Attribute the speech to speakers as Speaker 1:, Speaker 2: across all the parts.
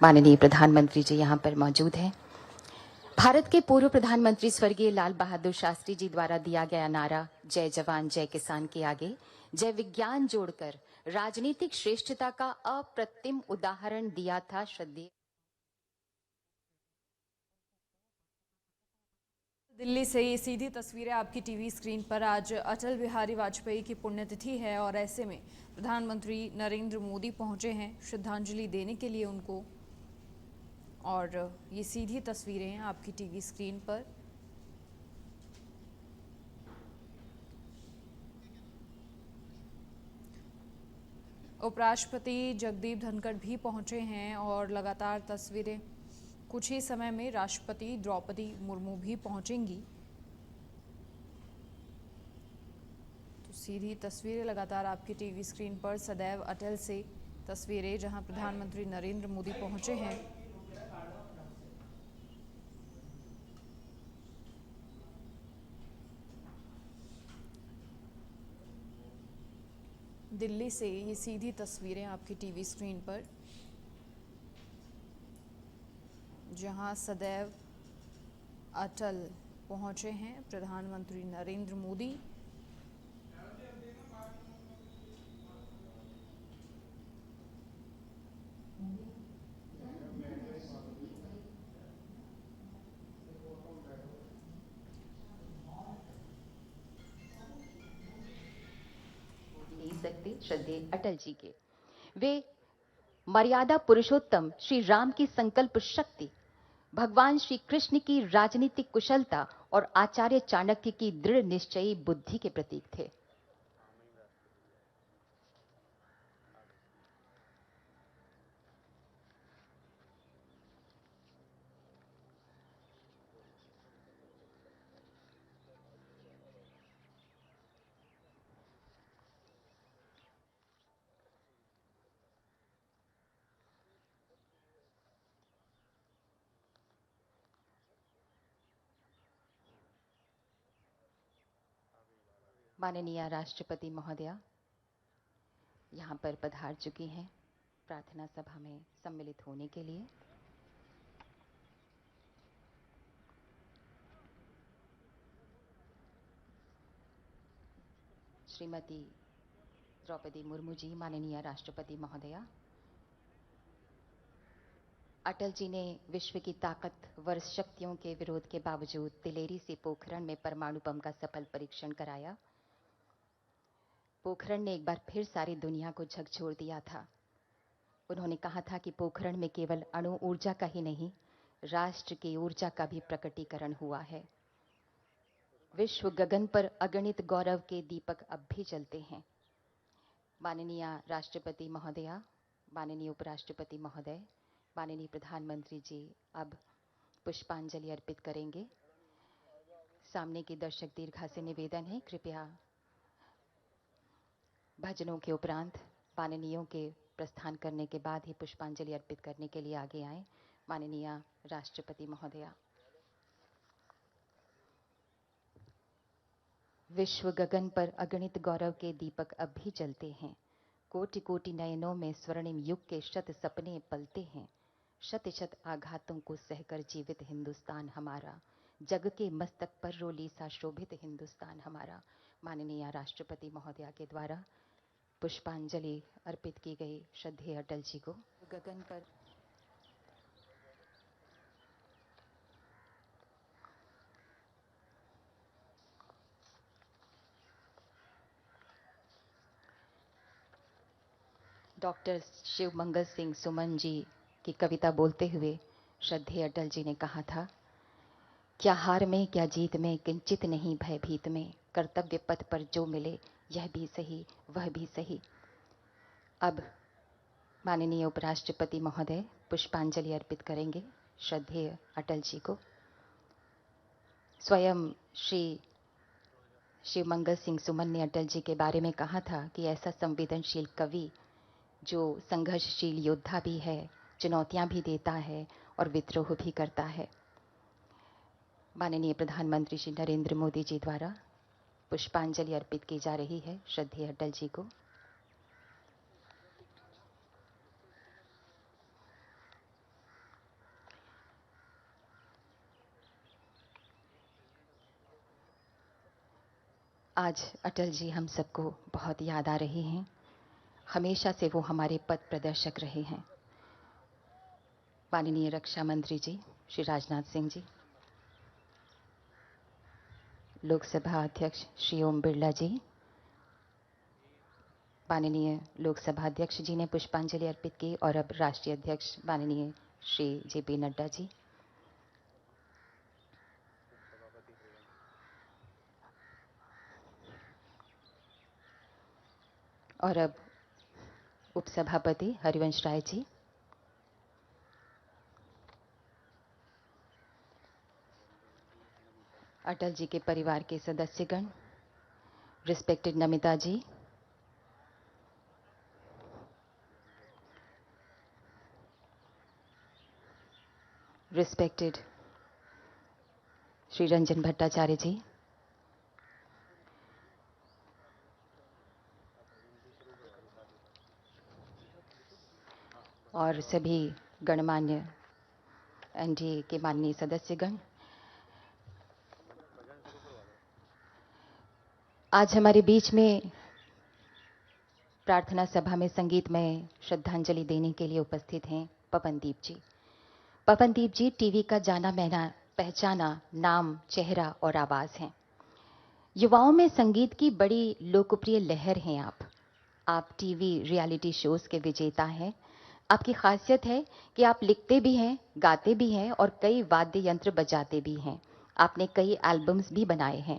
Speaker 1: माननीय प्रधानमंत्री जी यहाँ पर मौजूद हैं। भारत के पूर्व प्रधानमंत्री स्वर्गीय लाल बहादुर शास्त्री जी द्वारा दिया गया नारा जय जवान जय किसान के आगे जय विज्ञान जोड़कर राजनीतिक श्रेष्ठता का अप्रतिम उदाहरण दिया था। श्रद्धेय
Speaker 2: दिल्ली से ये सीधी तस्वीरें आपकी टीवी स्क्रीन पर। आज अटल बिहारी वाजपेयी की पुण्यतिथि है और ऐसे में प्रधानमंत्री नरेंद्र मोदी पहुंचे हैं श्रद्धांजलि देने के लिए उनको। और ये सीधी तस्वीरें हैं आपकी टीवी स्क्रीन पर। उपराष्ट्रपति जगदीप धनखड़ भी पहुंचे हैं और लगातार तस्वीरें, कुछ ही समय में राष्ट्रपति द्रौपदी मुर्मू भी पहुंचेंगी। तो सीधी तस्वीरें लगातार आपकी टीवी स्क्रीन पर। सदैव अटल से तस्वीरें जहां प्रधानमंत्री नरेंद्र मोदी पहुंचे हैं। दिल्ली से ये सीधी तस्वीरें आपकी टीवी स्क्रीन पर, जहां सदैव अटल पहुंचे हैं प्रधानमंत्री नरेंद्र मोदी।
Speaker 1: नहीं सकते श्रद्धेय अटल जी के। वे मर्यादा पुरुषोत्तम श्री राम की संकल्प शक्ति, भगवान श्री कृष्ण की राजनीतिक कुशलता और आचार्य चाणक्य की दृढ़ निश्चयी बुद्धि के प्रतीक थे। माननीय राष्ट्रपति महोदया यहाँ पर पधार चुकी हैं प्रार्थना सभा में सम्मिलित होने के लिए। श्रीमती द्रौपदी मुर्मू जी, माननीय राष्ट्रपति महोदया, अटल जी ने विश्व की ताकतवर शक्तियों के विरोध के बावजूद दिलेरी से पोखरण में परमाणु बम का सफल परीक्षण कराया। पोखरण ने एक बार फिर सारी दुनिया को झकझोर दिया था। उन्होंने कहा था कि पोखरण में केवल अणु ऊर्जा का ही नहीं, राष्ट्र की ऊर्जा का भी प्रकटीकरण हुआ है। विश्व गगन पर अगणित गौरव के दीपक अब भी जलते हैं। माननीय राष्ट्रपति महोदया, माननीय उपराष्ट्रपति महोदय, माननीय प्रधानमंत्री जी अब पुष्पांजलि अर्पित करेंगे। सामने की दर्शक दीर्घा से निवेदन है, कृपया भजनों के उपरांत माननीयों के प्रस्थान करने के बाद ही पुष्पांजलि अर्पित करने के लिए आगे आए। माननीय राष्ट्रपति महोदया। विश्व गगन पर अगणित गौरव के दीपक अब भी जलते हैं। कोटि कोटि नयनों में स्वर्णिम युग के शत सपने पलते हैं। शत शत आघातों को सहकर जीवित हिंदुस्तान हमारा, जग के मस्तक पर रोली सा शोभित हिंदुस्तान हमारा। माननीय राष्ट्रपति महोदया के द्वारा पुष्पांजलि अर्पित की गई श्रद्धेय अटल जी को। गगन पर डॉक्टर शिव मंगल सिंह सुमन जी की कविता बोलते हुए श्रद्धेय अटल जी ने कहा था, क्या हार में क्या जीत में किंचित नहीं भयभीत में, कर्तव्य पथ पर जो मिले यह भी सही वह भी सही। अब माननीय उपराष्ट्रपति महोदय पुष्पांजलि अर्पित करेंगे श्रद्धेय अटल जी को। स्वयं श्री शिवमंगल सिंह सुमन ने अटल जी के बारे में कहा था कि ऐसा संवेदनशील कवि जो संघर्षशील योद्धा भी है, चुनौतियां भी देता है और विद्रोह भी करता है। माननीय प्रधानमंत्री श्री नरेंद्र मोदी जी द्वारा पुष्पांजलि अर्पित की जा रही है श्रद्धेय अटल जी को। आज अटल जी हम सबको बहुत याद आ रहे हैं। हमेशा से वो हमारे पथ प्रदर्शक रहे हैं। माननीय रक्षा मंत्री जी श्री राजनाथ सिंह जी, लोकसभा अध्यक्ष श्री ओम बिरला जी, माननीय लोकसभा अध्यक्ष जी ने पुष्पांजलि अर्पित की और अब राष्ट्रीय अध्यक्ष माननीय श्री जेपी नड्डा जी, और अब उपसभापति हरिवंश राय जी, अटल जी के परिवार के सदस्यगण, रिस्पेक्टेड नमिता जी, रिस्पेक्टेड श्री रंजन भट्टाचार्य जी, और सभी गणमान्य एनडीए के माननीय सदस्यगण, आज हमारे बीच में प्रार्थना सभा में संगीतमय श्रद्धांजलि देने के लिए उपस्थित हैं पवनदीप जी। पवनदीप जी टीवी का जाना माना पहचाना नाम, चेहरा और आवाज हैं। युवाओं में संगीत की बड़ी लोकप्रिय लहर हैं आप टीवी रियलिटी शोज के विजेता हैं। आपकी खासियत है कि आप लिखते भी हैं, गाते भी हैं और कई वाद्य यंत्र बजाते भी हैं। आपने कई एल्बम्स भी बनाए हैं।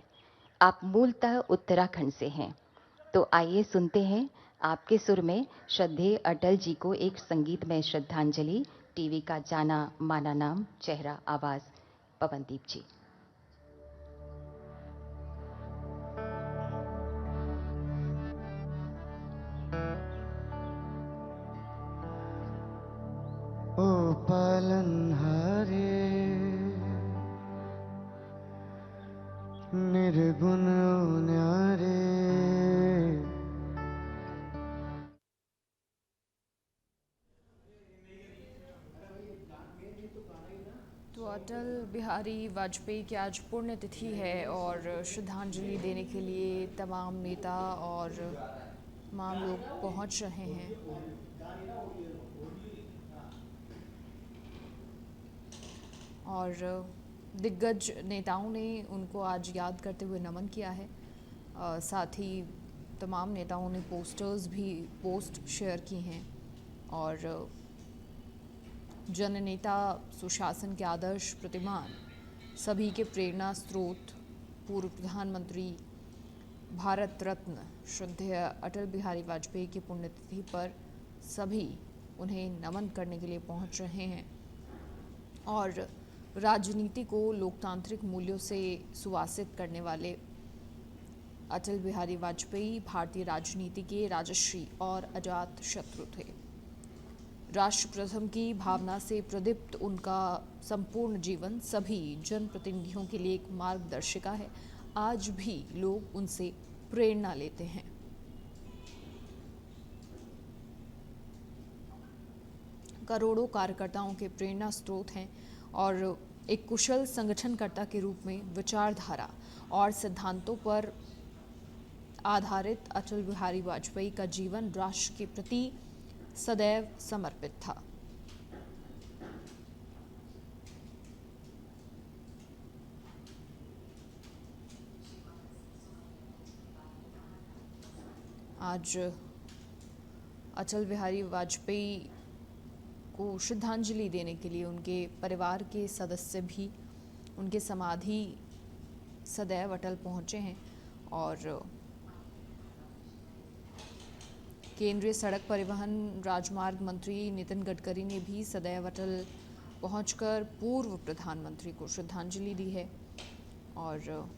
Speaker 1: आप मूलतः उत्तराखंड से हैं। तो आइए सुनते हैं आपके सुर में श्रद्धेय अटल जी को एक संगीतमय श्रद्धांजलि। टीवी का जाना माना नाम, चेहरा, आवाज, पवनदीप जी।
Speaker 3: ओ पालनहारे निर्गुण न्यारे,
Speaker 2: तो अटल बिहारी वाजपेयी की आज पुण्यतिथि है और श्रद्धांजलि देने के लिए तमाम नेता और तमाम लोग पहुंच रहे हैं। और दिग्गज नेताओं ने उनको आज याद करते हुए नमन किया है। साथ ही तमाम नेताओं ने पोस्टर्स भी पोस्ट शेयर की हैं और जननेता, सुशासन के आदर्श प्रतिमान, सभी के प्रेरणा स्रोत, पूर्व प्रधानमंत्री, भारत रत्न श्रद्धेय अटल बिहारी वाजपेयी की पुण्यतिथि पर सभी उन्हें नमन करने के लिए पहुंच रहे हैं और राजनीति को लोकतांत्रिक मूल्यों से सुवासित करने वाले अटल बिहारी वाजपेयी भारतीय राजनीति के राजश्री और अजात शत्रु थे। राष्ट्र प्रथम की भावना से प्रदीप्त उनका संपूर्ण जीवन सभी जनप्रतिनिधियों के लिए एक मार्गदर्शिका है। आज भी लोग उनसे प्रेरणा लेते हैं। करोड़ों कार्यकर्ताओं के प्रेरणा स्रोत हैं और एक कुशल संगठनकर्ता के रूप में विचारधारा और सिद्धांतों पर आधारित अटल बिहारी वाजपेयी का जीवन राष्ट्र के प्रति सदैव समर्पित था। आज अटल बिहारी वाजपेयी को श्रद्धांजलि देने के लिए उनके परिवार के सदस्य भी उनके समाधि सदैव अटल पहुंचे हैं और केंद्रीय सड़क परिवहन राजमार्ग मंत्री नितिन गडकरी ने भी सदैव अटल पहुंचकर पूर्व प्रधानमंत्री को श्रद्धांजलि दी है और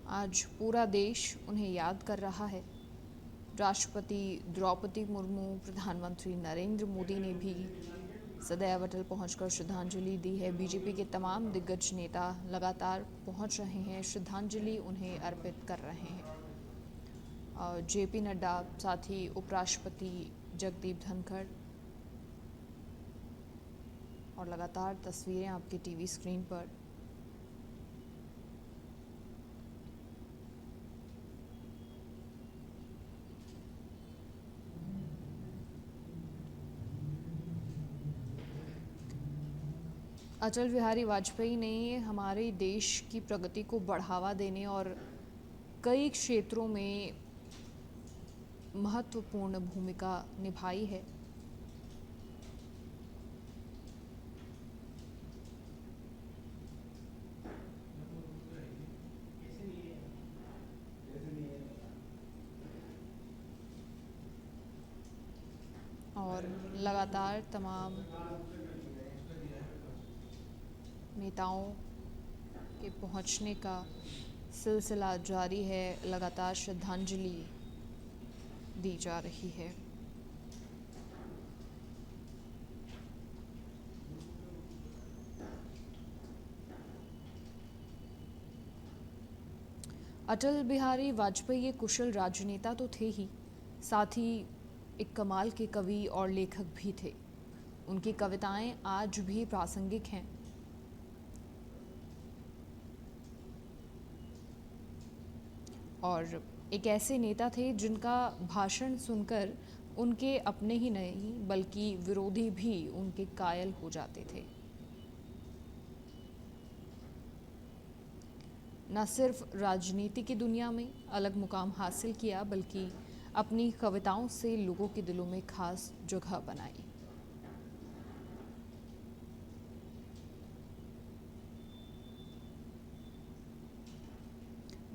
Speaker 2: आज पूरा देश उन्हें याद कर रहा है। राष्ट्रपति द्रौपदी मुर्मू, प्रधानमंत्री नरेंद्र मोदी ने भी सदैव अटल पहुंचकर श्रद्धांजलि दी है। बीजेपी के तमाम दिग्गज नेता लगातार पहुंच रहे हैं, श्रद्धांजलि उन्हें अर्पित कर रहे हैं। जेपी नड्डा, साथ ही उपराष्ट्रपति जगदीप धनखड़, और लगातार तस्वीरें आपकी टीवी स्क्रीन पर। अटल बिहारी वाजपेयी ने हमारे देश की प्रगति को बढ़ावा देने और कई क्षेत्रों में महत्वपूर्ण भूमिका निभाई है। और लगातार तमाम नेताओं के पहुंचने का सिलसिला जारी है, लगातार श्रद्धांजलि दी जा रही है। अटल बिहारी वाजपेयी एक कुशल राजनेता तो थे ही, साथ ही एक कमाल के कवि और लेखक भी थे। उनकी कविताएं आज भी प्रासंगिक हैं। और एक ऐसे नेता थे जिनका भाषण सुनकर उनके अपने ही नहीं बल्कि विरोधी भी उनके कायल हो जाते थे। न सिर्फ राजनीति की दुनिया में अलग मुकाम हासिल किया, बल्कि अपनी कविताओं से लोगों के दिलों में खास जगह बनाई।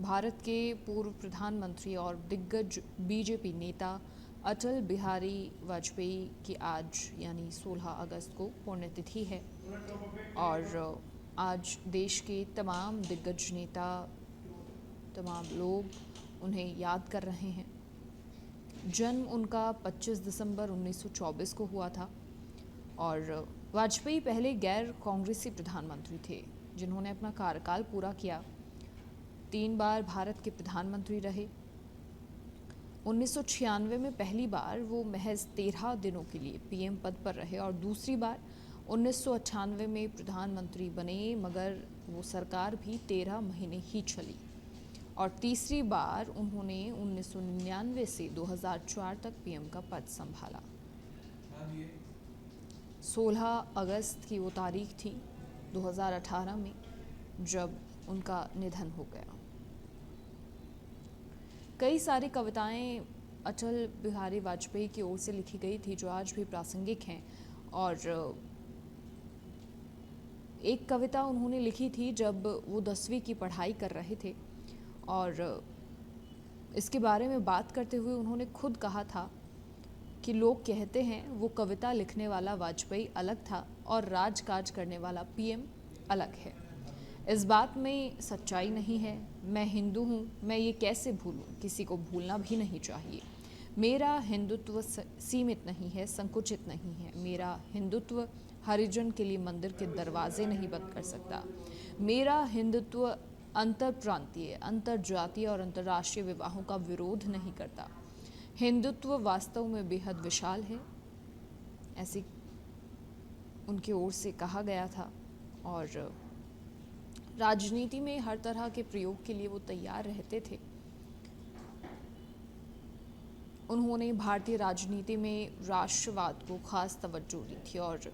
Speaker 2: भारत के पूर्व प्रधानमंत्री और दिग्गज बीजेपी नेता अटल बिहारी वाजपेयी की आज यानी 16 अगस्त को पुण्यतिथि है और आज देश के तमाम दिग्गज नेता, तमाम लोग उन्हें याद कर रहे हैं। जन्म उनका 25 दिसंबर 1924 को हुआ था और वाजपेयी पहले गैर कांग्रेसी प्रधानमंत्री थे जिन्होंने अपना कार्यकाल पूरा किया। 3 बार भारत के प्रधानमंत्री रहे। 1996 में पहली बार वो महज 13 दिनों के लिए पीएम पद पर रहे और दूसरी बार 1998 में प्रधानमंत्री बने, मगर वो सरकार भी 13 महीने ही चली और तीसरी बार उन्होंने 1999 से 2004 तक पीएम का पद संभाला। 16 अगस्त की वो तारीख थी 2018 में जब उनका निधन हो गया। कई सारी कविताएं अटल बिहारी वाजपेयी की ओर से लिखी गई थी जो आज भी प्रासंगिक हैं और एक कविता उन्होंने लिखी थी जब वो 10वीं की पढ़ाई कर रहे थे और इसके बारे में बात करते हुए उन्होंने खुद कहा था कि लोग कहते हैं वो कविता लिखने वाला वाजपेयी अलग था और राजकाज करने वाला पीएम अलग है। इस बात में सच्चाई नहीं है। मैं हिंदू हूँ, मैं ये कैसे भूलूँ, किसी को भूलना भी नहीं चाहिए। मेरा हिंदुत्व सीमित नहीं है, संकुचित नहीं है। मेरा हिंदुत्व हरिजन के लिए मंदिर के दरवाजे नहीं बंद कर सकता। मेरा हिंदुत्व अंतर प्रांतीय, अंतर जातीय और अंतर्राष्ट्रीय विवाहों का विरोध नहीं करता। हिंदुत्व वास्तव में बेहद विशाल है, ऐसी उनकी ओर से कहा गया था और राजनीति में हर तरह के प्रयोग के लिए वो तैयार रहते थे। उन्होंने भारतीय राजनीति में राष्ट्रवाद को खास तवज्जो दी थी और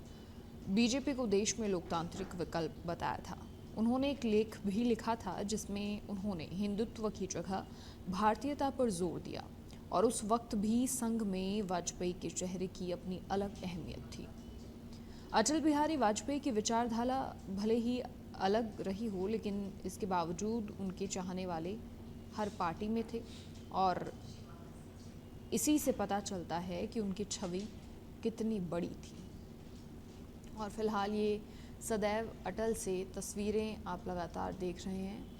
Speaker 2: बीजेपी को देश में लोकतांत्रिक विकल्प बताया था। उन्होंने एक लेख भी लिखा था जिसमें उन्होंने हिंदुत्व की जगह भारतीयता पर जोर दिया और उस वक्त भी संघ में वाजपेयी के चेहरे की अपनी अलग अहमियत थी। अटल बिहारी वाजपेयी की विचारधारा भले ही अलग रही हो, लेकिन इसके बावजूद उनके चाहने वाले हर पार्टी में थे और इसी से पता चलता है कि उनकी छवि कितनी बड़ी थी। और फिलहाल ये सदैव अटल से तस्वीरें आप लगातार देख रहे हैं।